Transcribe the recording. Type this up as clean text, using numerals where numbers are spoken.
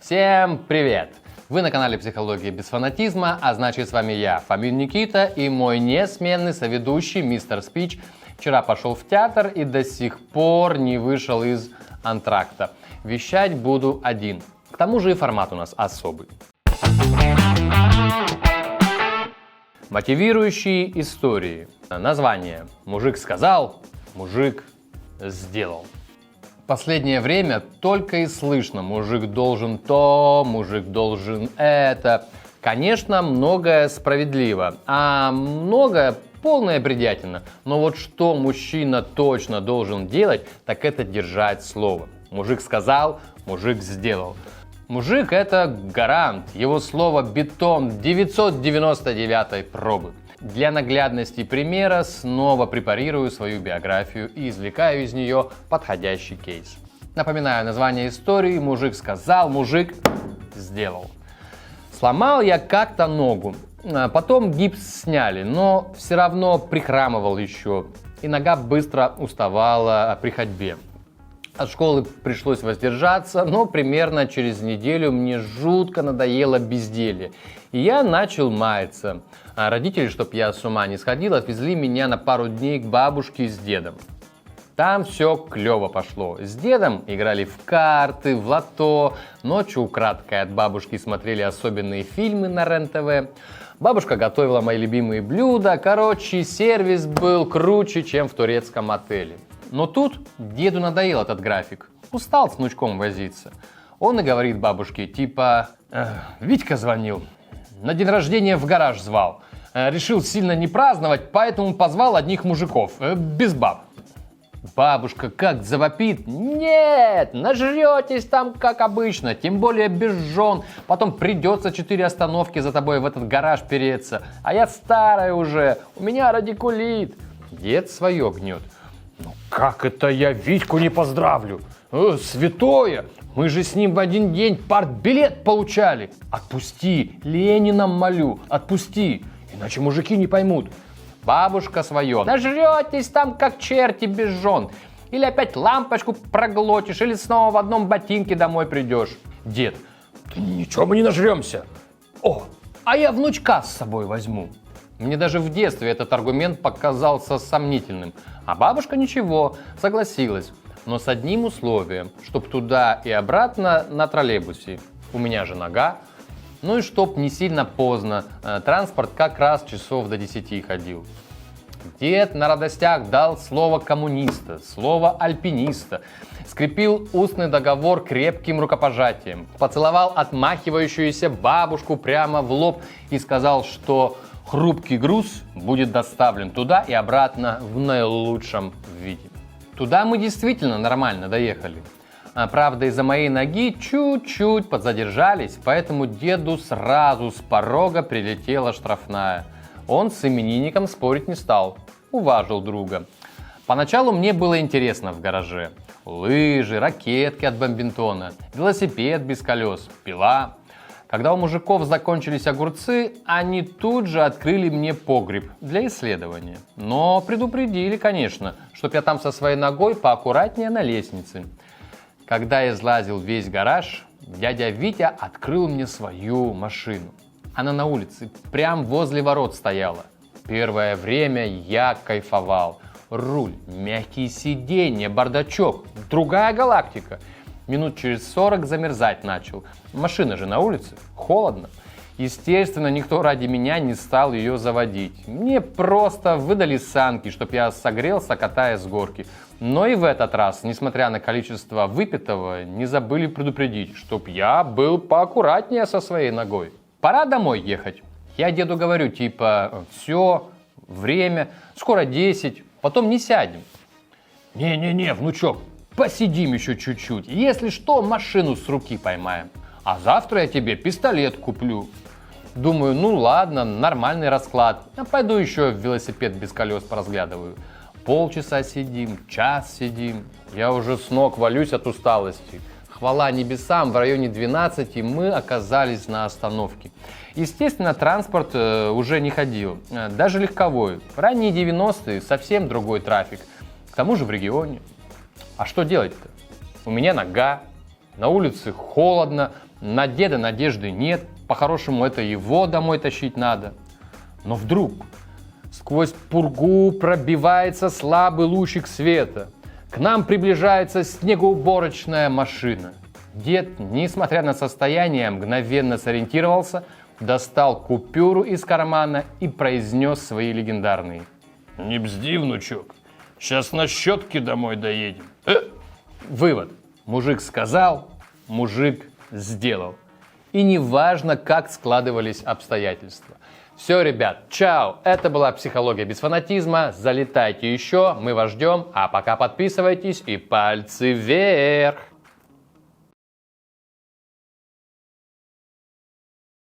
Всем привет! Вы на канале Психология без фанатизма, а значит с вами я, Фомин Никита, и мой несменный соведущий мистер Спич. Вчера пошел в театр и до сих пор не вышел из антракта. Вещать буду один. К тому же и формат у нас особый. Мотивирующие истории. Название. Мужик сказал, мужик сделал. Последнее время только и слышно: мужик должен то, мужик должен это. Конечно, многое справедливо, а многое полная бредятина. Но вот что мужчина точно должен делать, так это держать слово. Мужик сказал, мужик сделал. Мужик — это гарант, его слово бетон 999 пробы. Для наглядности примера снова препарирую свою биографию и извлекаю из нее подходящий кейс. Напоминаю название истории: мужик сказал, мужик сделал. Сломал я как-то ногу, потом гипс сняли, но все равно прихрамывал еще, и нога быстро уставала при ходьбе. От школы пришлось воздержаться, но примерно через неделю мне жутко надоело безделье, и я начал маяться. А родители, чтоб я с ума не сходил, отвезли меня на пару дней к бабушке с дедом. Там все клево пошло. С дедом играли в карты, в лото, ночью украдкой от бабушки смотрели особенные фильмы на РЕН-ТВ. Бабушка готовила мои любимые блюда. Короче, сервис был круче, чем в турецком отеле. Но тут деду надоел этот график. Устал с внучком возиться. Он и говорит бабушке, типа: «Витька звонил, на день рождения в гараж звал. Решил сильно не праздновать, поэтому позвал одних мужиков, без баб». Бабушка как завопит: «Нет, нажретесь там как обычно, тем более без жен. Потом придется 4 остановки за тобой в этот гараж переться. А я старая уже, у меня радикулит». Дед свое гнет. «Ну как это я Витьку не поздравлю? Святое! Мы же с ним в один день партбилет получали. Отпусти, Ленина молю, отпусти, иначе мужики не поймут». Бабушка свое: «Нажретесь там как черти без жен. Или опять лампочку проглотишь, или снова в одном ботинке домой придешь». Дед: «Да ничего мы не нажремся. О, а я внучка с собой возьму». Мне даже в детстве этот аргумент показался сомнительным. А бабушка ничего, согласилась. Но с одним условием: чтоб туда и обратно на троллейбусе. У меня же нога. Ну и чтоб не сильно поздно. Транспорт как раз часов до 10 ходил. Дед на радостях дал слово коммуниста, слово альпиниста. Скрепил устный договор крепким рукопожатием. Поцеловал отмахивающуюся бабушку прямо в лоб и сказал, что хрупкий груз будет доставлен туда и обратно в наилучшем виде. Туда мы действительно нормально доехали. Правда, из-за моей ноги чуть-чуть подзадержались, поэтому деду сразу с порога прилетела штрафная. Он с именинником спорить не стал, уважил друга. Поначалу мне было интересно в гараже. Лыжи, ракетки от бадминтона, велосипед без колес, пила. Когда у мужиков закончились огурцы, они тут же открыли мне погреб для исследования. Но предупредили, конечно, чтоб я там со своей ногой поаккуратнее на лестнице. Когда я излазил весь гараж, дядя Витя открыл мне свою машину. Она на улице, прям возле ворот стояла. Первое время я кайфовал. Руль, мягкие сиденья, бардачок, другая галактика. Минут через 40 замерзать начал. Машина же на улице, холодно. Естественно, никто ради меня не стал ее заводить. Мне просто выдали санки, чтоб я согрелся, катаясь с горки. Но и в этот раз, несмотря на количество выпитого, не забыли предупредить, чтоб я был поаккуратнее со своей ногой. Пора домой ехать. Я деду говорю, типа: все, время, скоро 10, потом не сядем. Не-не-не, внучок, посидим еще чуть-чуть. Если что, машину с руки поймаем. А завтра я тебе пистолет куплю. Думаю, ну ладно, нормальный расклад. Я пойду еще велосипед без колес поразглядываю. Полчаса сидим, час сидим. Я уже с ног валюсь от усталости. Хвала небесам, в районе 12 мы оказались на остановке. Естественно, транспорт уже не ходил, даже легковой. Ранние 90-е, совсем другой трафик. К тому же в регионе. А что делать-то? У меня нога, на улице холодно, На деда надежды нет, по-хорошему это его домой тащить надо. Но вдруг сквозь пургу пробивается слабый лучик света. К нам приближается снегоуборочная машина. Дед, несмотря на состояние, мгновенно сориентировался, достал купюру из кармана и произнес свои легендарные: «Не бзди, внучок, сейчас на щетке домой доедем». Вывод. Мужик сказал, мужик сделал. И неважно, как складывались обстоятельства. Все, ребят, чао. Это была «Психология без фанатизма». Залетайте еще, мы вас ждем. А пока подписывайтесь и пальцы вверх.